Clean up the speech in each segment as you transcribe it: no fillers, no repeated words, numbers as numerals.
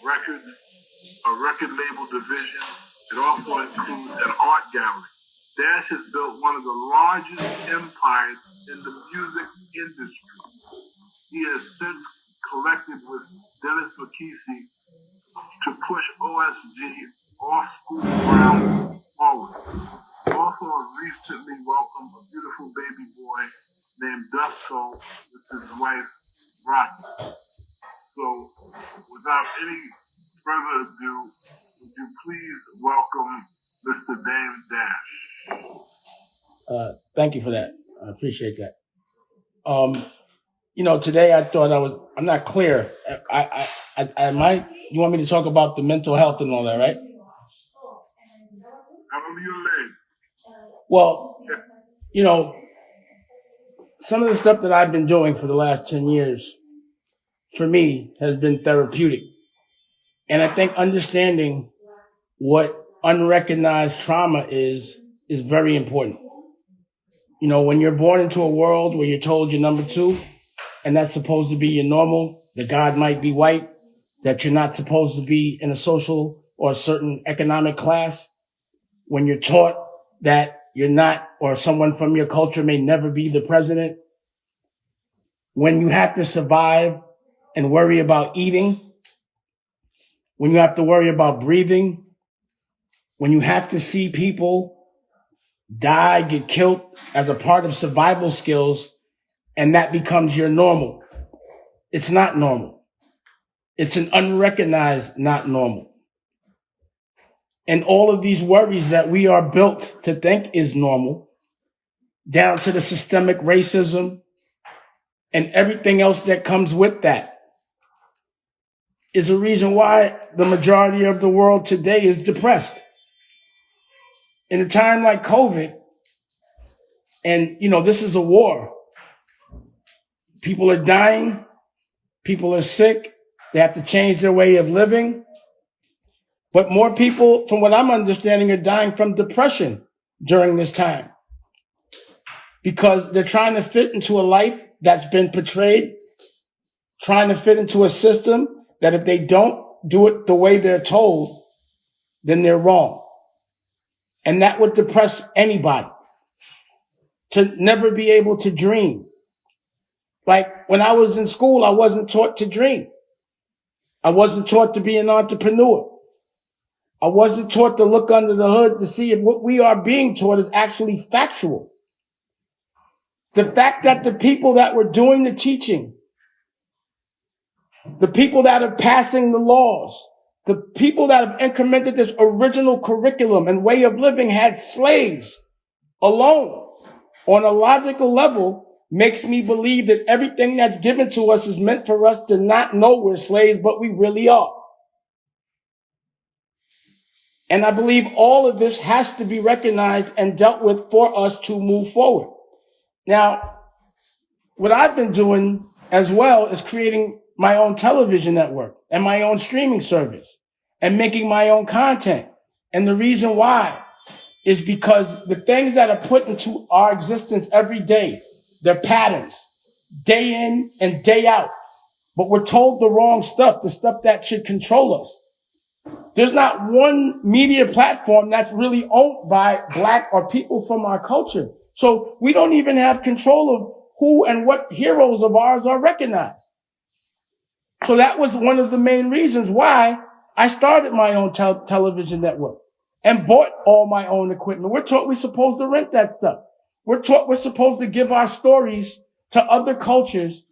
records, a record label division. It also includes an art gallery. Dash has built one of the largest empires in the music industry. He has since collected with Dennis Mckessie to push OSG off school grounds forward. Also recently welcomed a beautiful baby boy named Dusko with his wife, Rocky. So, without any further ado, would you please welcome Mr. Dame Dash? Thank you for that. I appreciate that. Today I thought I'm not clear. I might, you want me to talk about the mental health and all that, right? However you like. Well, some of the stuff that I've been doing for the last 10 years, for me, has been therapeutic. And I think understanding what unrecognized trauma is very important. When you're born into a world where you're told you're number two, and that's supposed to be your normal, that God might be white, that you're not supposed to be in a social or a certain economic class, when you're taught that you're not, or someone from your culture may never be the president, when you have to survive and worry about eating, when you have to worry about breathing, when you have to see people die, get killed as a part of survival skills, and that becomes your normal. It's not normal. It's an unrecognized not normal. And all of these worries that we are built to think is normal, down to the systemic racism and everything else that comes with that, is a reason why the majority of the world today is depressed. In a time like COVID, and this is a war. People are dying. People are sick. They have to change their way of living. But more people, from what I'm understanding, are dying from depression during this time, because they're trying to fit into a life that's been portrayed, trying to fit into a system that if they don't do it the way they're told, then they're wrong. And that would depress anybody, to never be able to dream. Like when I was in school, I wasn't taught to dream. I wasn't taught to be an entrepreneur. I wasn't taught to look under the hood to see if what we are being taught is actually factual. The fact that the people that were doing the teaching, the people that are passing the laws, the people that have implemented this original curriculum and way of living had slaves alone on a logical level, makes me believe that everything that's given to us is meant for us to not know we're slaves, but we really are. And I believe all of this has to be recognized and dealt with for us to move forward. Now, what I've been doing as well is creating my own television network and my own streaming service and making my own content. And the reason why is because the things that are put into our existence every day, they're patterns, day in and day out. But we're told the wrong stuff, the stuff that should control us. There's not one media platform that's really owned by Black or people from our culture. So we don't even have control of who and what heroes of ours are recognized. So that was one of the main reasons why I started my own television network and bought all my own equipment. We're taught we're supposed to rent that stuff. We're taught we're supposed to give our stories to other cultures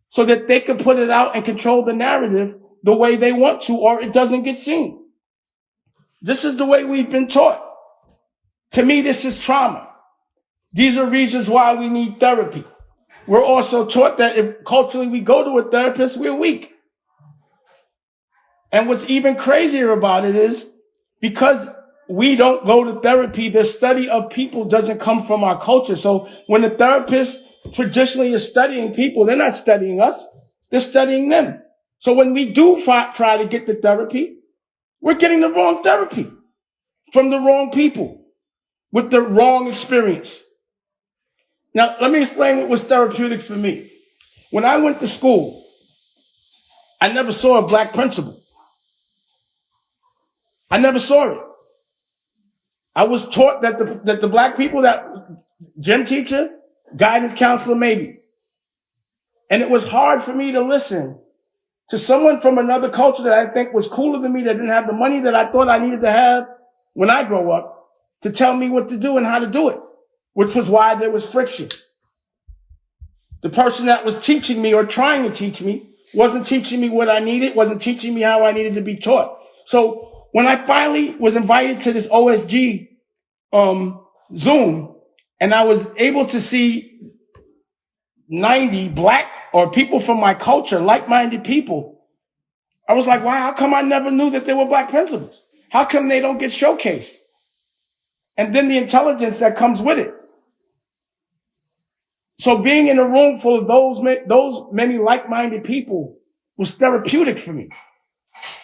so that they can put it out and control the narrative the way they want to, or it doesn't get seen. This is the way we've been taught. To me, this is trauma. These are reasons why we need therapy. We're also taught that if culturally we go to a therapist, we're weak. And what's even crazier about it is because we don't go to therapy, the study of people doesn't come from our culture. So when the therapist traditionally is studying people, they're not studying us, they're studying them. So when we do try to get the therapy, we're getting the wrong therapy from the wrong people with the wrong experience. Now, let me explain what was therapeutic for me. When I went to school, I never saw a Black principal. I never saw it. I was taught that the black people, that gym teacher, guidance counselor, maybe. And it was hard for me to listen to someone from another culture that I think was cooler than me, that didn't have the money that I thought I needed to have when I grow up, to tell me what to do and how to do it, which was why there was friction. The person that was teaching me or trying to teach me wasn't teaching me what I needed, wasn't teaching me how I needed to be taught. So when I finally was invited to this OSG Zoom, and I was able to see 90 black or people from my culture, like-minded people, I was like, wow, how come I never knew that there were black principals? How come they don't get showcased? And then the intelligence that comes with it. So being in a room full of those many like-minded people was therapeutic for me,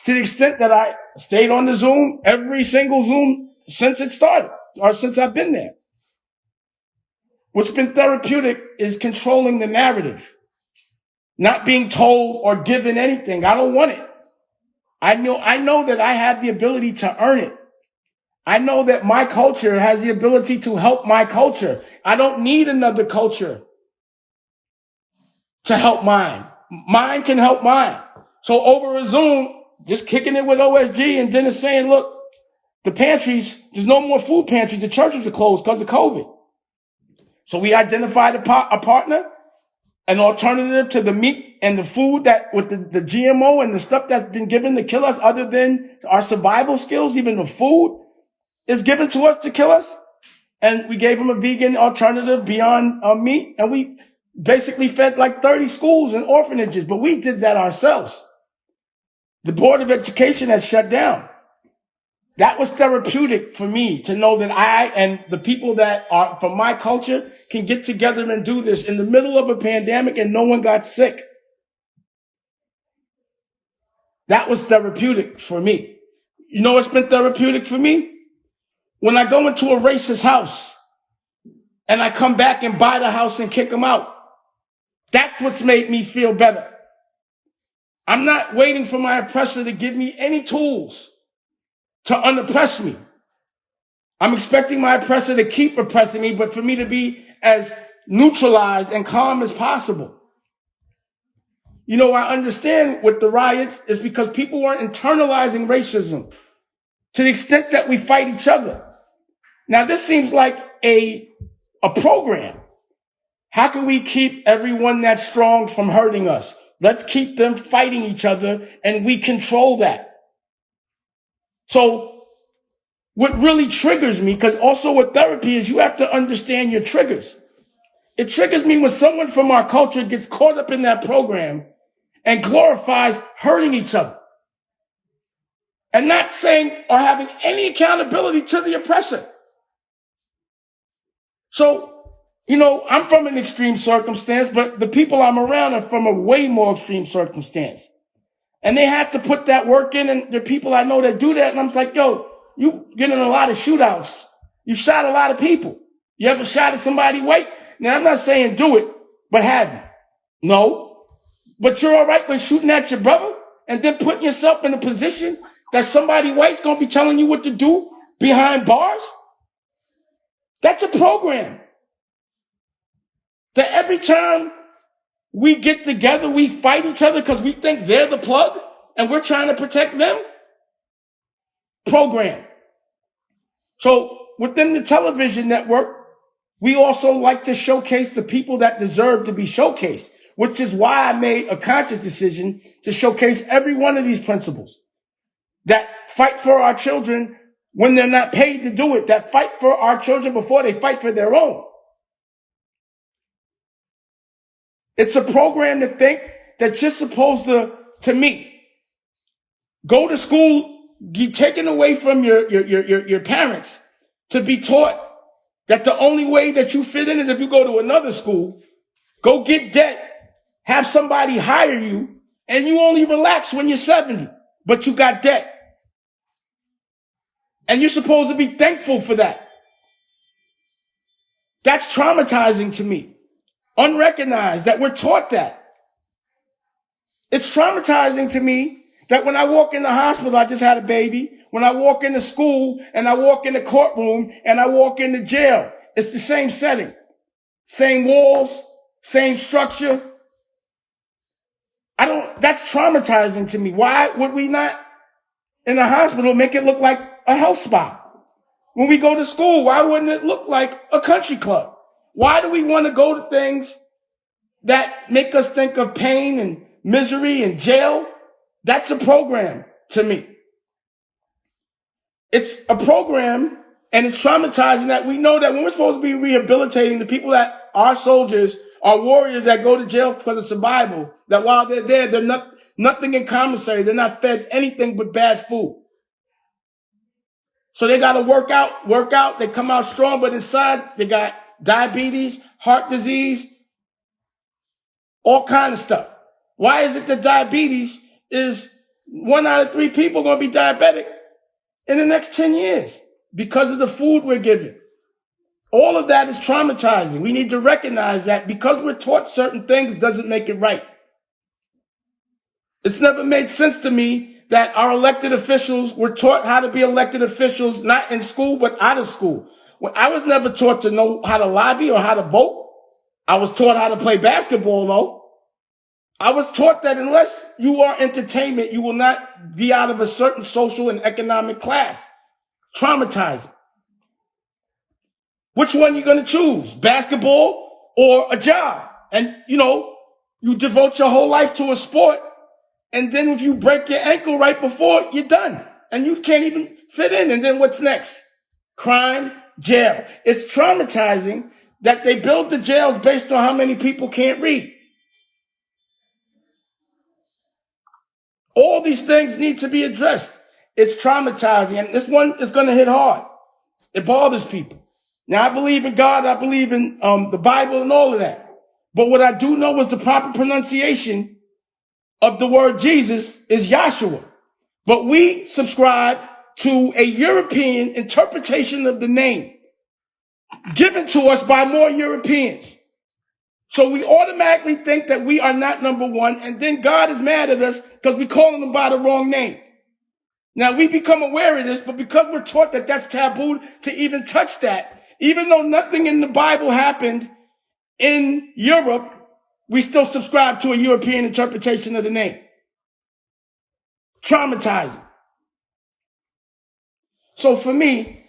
to the extent that I stayed on the Zoom, every single Zoom since it started, or since I've been there. What's been therapeutic is controlling the narrative, not being told or given anything. I don't want it. I know that I have the ability to earn it. I know that my culture has the ability to help my culture. I don't need another culture to help mine. Mine can help mine. So over a Zoom, just kicking it with OSG, and then it's saying, look, the pantries, there's no more food pantries. The churches are closed because of COVID. So we identified a partner, an alternative to the meat and the food that with the GMO and the stuff that's been given to kill us, other than our survival skills. Even the food is given to us to kill us. And we gave them a vegan alternative beyond meat. And we basically fed like 30 schools and orphanages, but we did that ourselves. The Board of Education has shut down. That was therapeutic for me, to know that I and the people that are from my culture can get together and do this in the middle of a pandemic and no one got sick. That was therapeutic for me. You know what's been therapeutic for me? When I go into a racist house and I come back and buy the house and kick them out. That's what's made me feel better. I'm not waiting for my oppressor to give me any tools to unoppress me. I'm expecting my oppressor to keep oppressing me, but for me to be as neutralized and calm as possible. You know, I understand with the riots is because people weren't internalizing racism to the extent that we fight each other. Now, this seems like a program. How can we keep everyone that's strong from hurting us? Let's keep them fighting each other, and we control that. So what really triggers me, because also with therapy, is you have to understand your triggers. It triggers me when someone from our culture gets caught up in that program and glorifies hurting each other and not saying or having any accountability to the oppressor. So, you know, I'm from an extreme circumstance, but the people I'm around are from a way more extreme circumstance. And they have to put that work in, and there are people I know that do that, and I'm like, yo, you get in a lot of shootouts. You shot a lot of people. You ever shot at somebody white? Now, I'm not saying do it, but have you? No. But you're all right with shooting at your brother and then putting yourself in a position that somebody white's going to be telling you what to do behind bars? That's a program. That every time we get together, we fight each other because we think they're the plug and we're trying to protect them. Program. So within the television network, we also like to showcase the people that deserve to be showcased, which is why I made a conscious decision to showcase every one of these principles that fight for our children when they're not paid to do it, that fight for our children before they fight for their own. It's a program to think that you're supposed to meet. Go to school, get taken away from your parents to be taught that the only way that you fit in is if you go to another school, go get debt, have somebody hire you, and you only relax when you're 70, but you got debt. And you're supposed to be thankful for that. That's traumatizing to me. Unrecognized, that we're taught that. It's traumatizing to me That when I walk in the hospital, I just had a baby. When I walk into school and I walk in the courtroom and I walk into jail, it's the same setting, same walls, same structure. That's traumatizing to me. Why would we not in the hospital make it look like a health spa? When we go to school, why wouldn't it look like a country club? Why do we want to go to things that make us think of pain and misery and jail? That's a program to me. It's a program, and it's traumatizing that we know that when we're supposed to be rehabilitating the people that are soldiers, are warriors that go to jail for the survival, that while they're there, they're nothing in commissary. They're not fed anything but bad food. So they got to work out. They come out strong, but inside they got diabetes, heart disease, all kind of stuff. Why is it that diabetes is 1 out of 3 people going to be diabetic in the next 10 years? Because of the food we're given. All of that is traumatizing. We need to recognize that because we're taught certain things doesn't make it right. It's never made sense to me that our elected officials were taught how to be elected officials, not in school, but out of school. I was never taught to know how to lobby or how to vote. I was taught how to play basketball, though. I was taught that unless you are entertainment, you will not be out of a certain social and economic class. Traumatizing. Which one are you going to choose? Basketball or a job? And, you devote your whole life to a sport. And then if you break your ankle right before, you're done. And you can't even fit in. And then what's next? Crime, jail. It's traumatizing that they build the jails based on how many people can't read. All these things need to be addressed. It's traumatizing. And this one is going to hit hard. It bothers people. Now, I believe in God. I believe in the Bible and all of that. But what I do know is the proper pronunciation of the word Jesus is Yahshua. But we subscribe to a European interpretation of the name given to us by more Europeans. So we automatically think that we are not number one, and then God is mad at us because we're calling them by the wrong name. Now, we become aware of this, but because we're taught that that's taboo to even touch that, even though nothing in the Bible happened in Europe, we still subscribe to a European interpretation of the name. Traumatizing. So for me,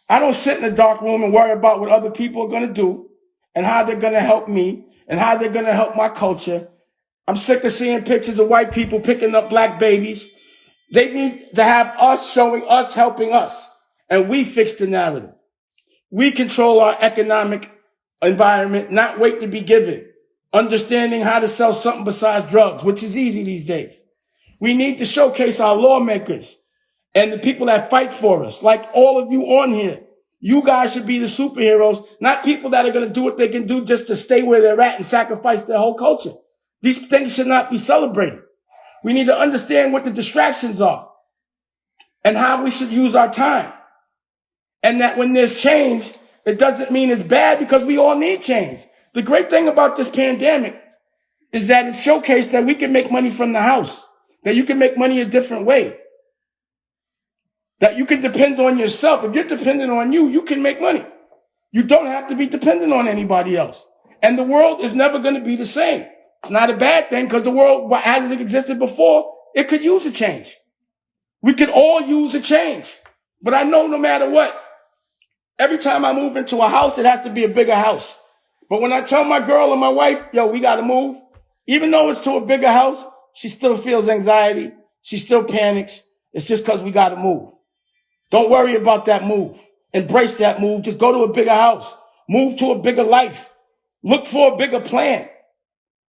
I don't sit in a dark room and worry about what other people are going to do and how they're going to help me and how they're going to help my culture. I'm sick of seeing pictures of white people picking up black babies. They need to have us showing us, helping us. And we fix the narrative. We control our economic environment, not wait to be given. Understanding how to sell something besides drugs, which is easy these days. We need to showcase our lawmakers and the people that fight for us, like all of you on here. You guys should be the superheroes, not people that are going to do what they can do just to stay where they're at and sacrifice their whole culture. These things should not be celebrated. We need to understand what the distractions are and how we should use our time. And that when there's change, it doesn't mean it's bad because we all need change. The great thing about this pandemic is that it showcased that we can make money from the house, that you can make money a different way, that you can depend on yourself. If you're dependent on you, you can make money. You don't have to be dependent on anybody else. And the world is never going to be the same. It's not a bad thing because the world, as it existed before, it could use a change. We could all use a change. But I know no matter what, every time I move into a house, it has to be a bigger house. But when I tell my girl and my wife, yo, we got to move, even though it's to a bigger house, she still feels anxiety. She still panics. It's just because we got to move. Don't worry about that move. Embrace that move. Just go to a bigger house. Move to a bigger life. Look for a bigger plan.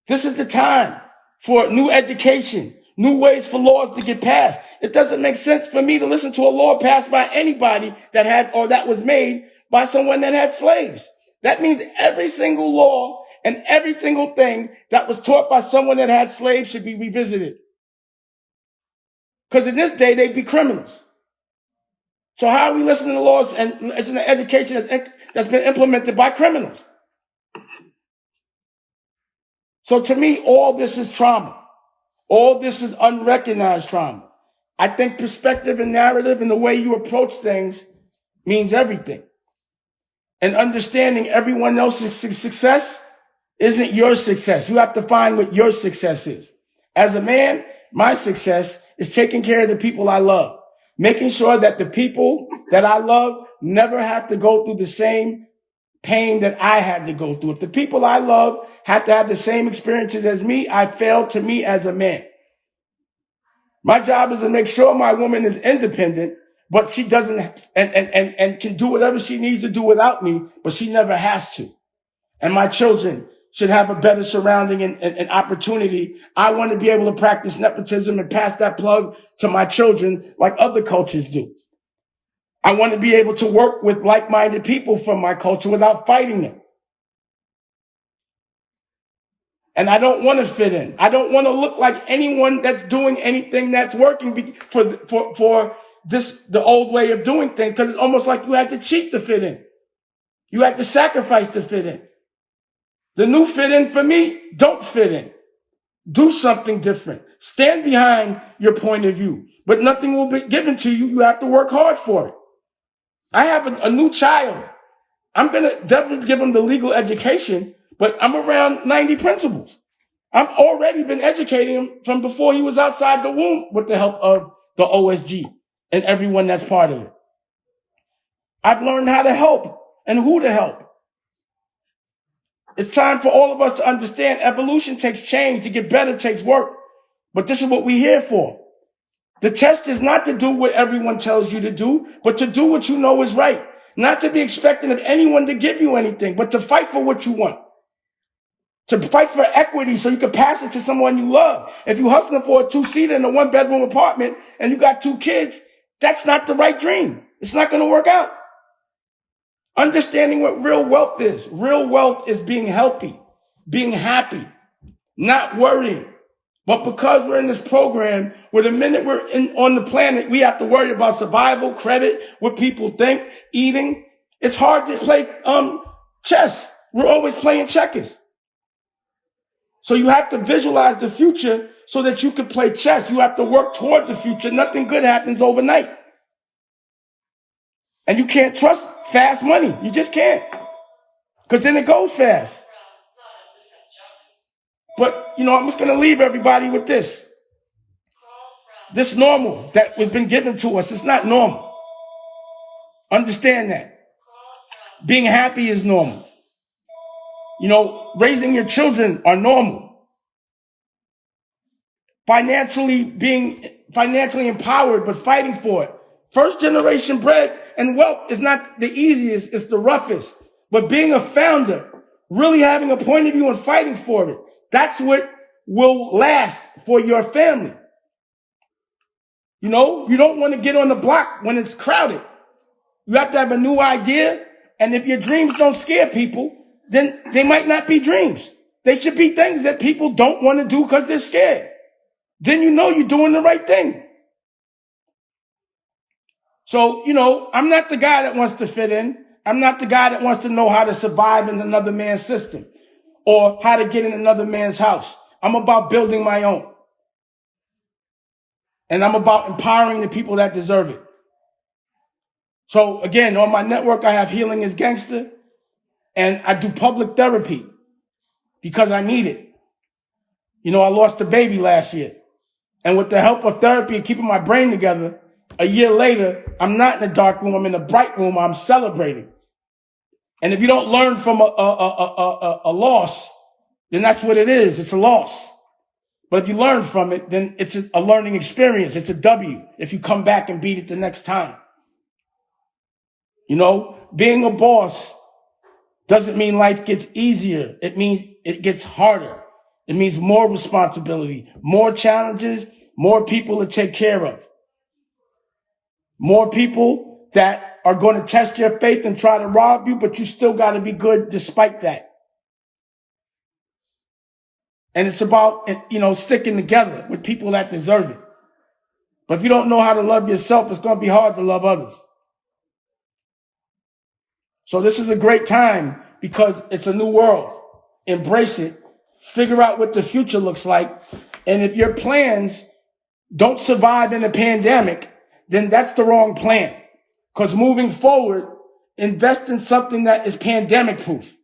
This is the time for new education, new ways for laws to get passed. It doesn't make sense for me to listen to a law passed by anybody that was made by someone that had slaves. That means every single law and every single thing that was taught by someone that had slaves should be revisited. Because in this day, they'd be criminals. So how are we listening to laws and listening to education that's been implemented by criminals? So to me, all this is trauma. All this is unrecognized trauma. I think perspective and narrative and the way you approach things means everything. And understanding everyone else's success isn't your success. You have to find what your success is. As a man, my success is taking care of the people I love, making sure that the people that I love never have to go through the same pain that I had to go through. If the people I love have to have the same experiences as me, I failed to me as a man. My job is to make sure my woman is independent, but she doesn't and can do whatever she needs to do without me, but she never has to. And my children should have a better surrounding and opportunity. I want to be able to practice nepotism and pass that plug to my children like other cultures do. I want to be able to work with like-minded people from my culture without fighting them. And I don't want to fit in. I don't want to look like anyone that's doing anything that's working for the old way of doing things, because it's almost like you had to cheat to fit in. You had to sacrifice to fit in. The new fit in for me, don't fit in. Do something different. Stand behind your point of view, but nothing will be given to you. You have to work hard for it. I have a new child. I'm going to definitely give him the legal education, but I'm around 90 principles. I've already been educating him from before he was outside the womb with the help of the OSG and everyone that's part of it. I've learned how to help and who to help. It's time for all of us to understand evolution takes change. To get better takes work. But this is what we're here for. The test is not to do what everyone tells you to do, but to do what you know is right. Not to be expecting of anyone to give you anything, but to fight for what you want. To fight for equity so you can pass it to someone you love. If you're hustling for a 2-seater in a 1-bedroom apartment and you got 2 kids, that's not the right dream. It's not going to work out. Understanding what real wealth is. Real wealth is being healthy, being happy, not worrying. But because we're in this program, where the minute we're on the planet, we have to worry about survival, credit, what people think, eating. It's hard to play chess. We're always playing checkers. So you have to visualize the future so that you can play chess. You have to work toward the future. Nothing good happens overnight. And you can't trust fast money. You just can't. Because then it goes fast. But, I'm just going to leave everybody with this. This normal that has been given to us, it's not normal. Understand that. Being happy is normal. Raising your children are normal. Being financially empowered, but fighting for it. First generation bread and wealth is not the easiest, it's the roughest. But being a founder, really having a point of view and fighting for it, that's what will last for your family. You don't want to get on the block when it's crowded. You have to have a new idea. And if your dreams don't scare people, then they might not be dreams. They should be things that people don't want to do because they're scared. Then you're doing the right thing. So, I'm not the guy that wants to fit in. I'm not the guy that wants to know how to survive in another man's system or how to get in another man's house. I'm about building my own. And I'm about empowering the people that deserve it. So again, on my network, I have Healing is Gangster, and I do public therapy because I need it. I lost a baby last year, and with the help of therapy and keeping my brain together, a year later, I'm not in a dark room, I'm in a bright room, I'm celebrating. And if you don't learn from a loss, then that's what it is. It's a loss. But if you learn from it, then it's a learning experience. It's a W if you come back and beat it the next time. Being a boss doesn't mean life gets easier. It means it gets harder. It means more responsibility, more challenges, more people to take care of. More people that are going to test your faith and try to rob you, but you still got to be good despite that. And it's about, sticking together with people that deserve it. But if you don't know how to love yourself, it's going to be hard to love others. So this is a great time because it's a new world. Embrace it. Figure out what the future looks like And if your plans don't survive in a pandemic, then that's the wrong plan. Because moving forward, invest in something that is pandemic proof.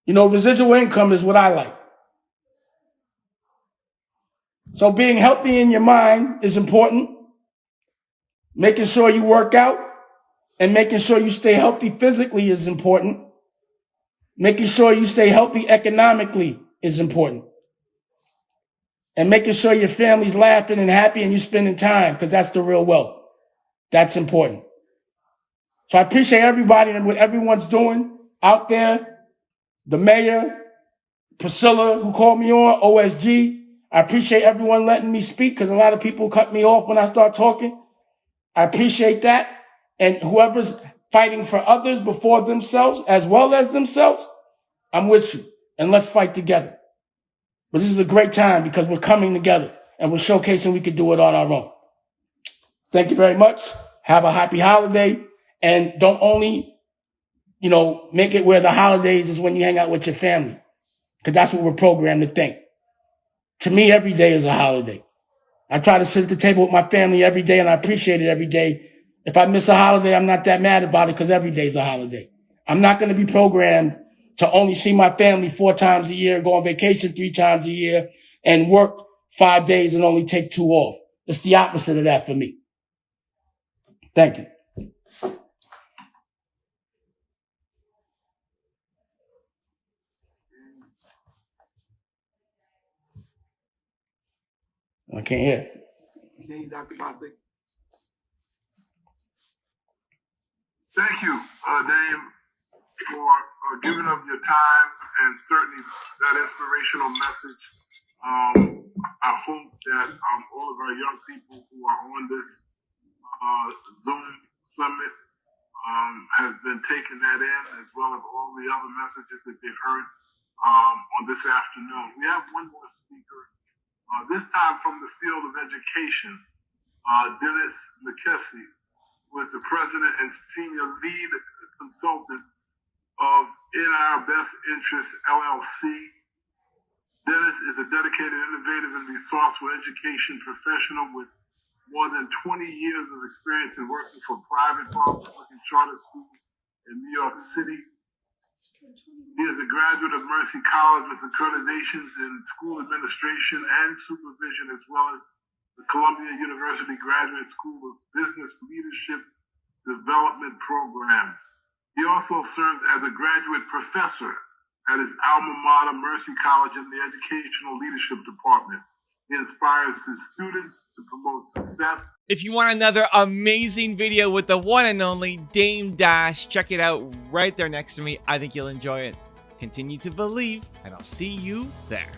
You know, residual income is what I like. So being healthy in your mind is important. Making sure you work out and making sure you stay healthy physically is important. Making sure you stay healthy economically is important. And making sure your family's laughing and happy and you spending time, because that's the real wealth. That's important. So I appreciate everybody and what everyone's doing out there. The mayor, Priscilla, who called me on, OSG. I appreciate everyone letting me speak because a lot of people cut me off when I start talking. I appreciate that. And whoever's fighting for others before themselves as well as themselves, I'm with you. And let's fight together. But this is a great time because we're coming together and we're showcasing we can do it on our own. Thank you very much. Have a happy holiday. And don't only, make it where the holidays is when you hang out with your family. Because that's what we're programmed to think. To me, every day is a holiday. I try to sit at the table with my family every day and I appreciate it every day. If I miss a holiday, I'm not that mad about it because every day is a holiday. I'm not going to be programmed to only see my family 4 times a year, go on vacation 3 times a year, and work 5 days and only take 2 off. It's the opposite of that for me. Thank you. I can't hear. Dr. Bostic. Thank you, Dame, for giving up your time and certainly that inspirational message. I hope that all of our young people who are on this Zoom summit has been taking that in, as well as all the other messages that they've heard on this afternoon. We have one more speaker, this time from the field of education, Dennis Mckessie, who is the president and senior lead consultant of In Our Best Interests LLC. Dennis is a dedicated, innovative, and resourceful education professional with more than 20 years of experience in working for private, public, and charter schools in New York City. He is a graduate of Mercy College with accreditations in school administration and supervision, as well as the Columbia University Graduate School of Business Leadership Development Program. He also serves as a graduate professor at his alma mater, Mercy College, in the Educational Leadership Department. He inspires his students to promote success. If you want another amazing video with the one and only Dame Dash, check it out right there next to me. I think you'll enjoy it. Continue to believe, and I'll see you there.